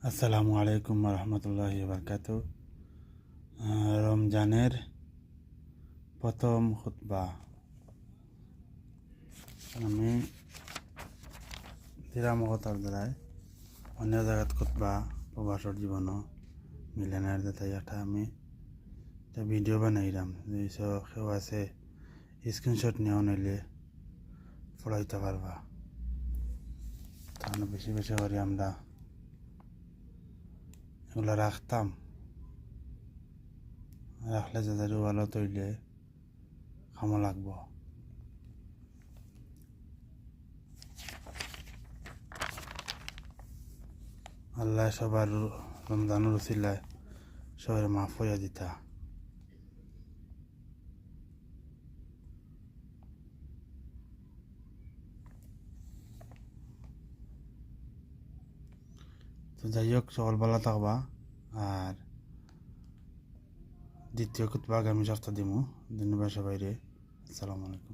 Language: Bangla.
আসসালামু আলাইকুম রহমতুল্লাহি বারকাতু। রমজানের প্রথম খুতবা আমি তিরামগতার দ্বারাই অন্য জায়গাত খুতবা প্রবাসর জীবন মিলেনার দেতাই এটা আমি একটা ভিডিও বানাইলাম কেউ আছে স্ক্রিনশট নেওয়া নিলে পড়াইতে পারবা। তাহলে বেশি বেশি করে আমরা এগুলো রাখতাম, রাখলে যাদের ভালো তৈলে কামো লাগবো। আল্লাহ সবার রমজানুর উসিলায় সবার মাফ হইয়া দিতা। তো যাই হোক, সকালবেলা থাকবা। আর দ্বিতীয় খুতবা আগামী সপ্তাহ দিমু। ধন্যবাদ সবাই রে। আসসালামু আলাইকুম।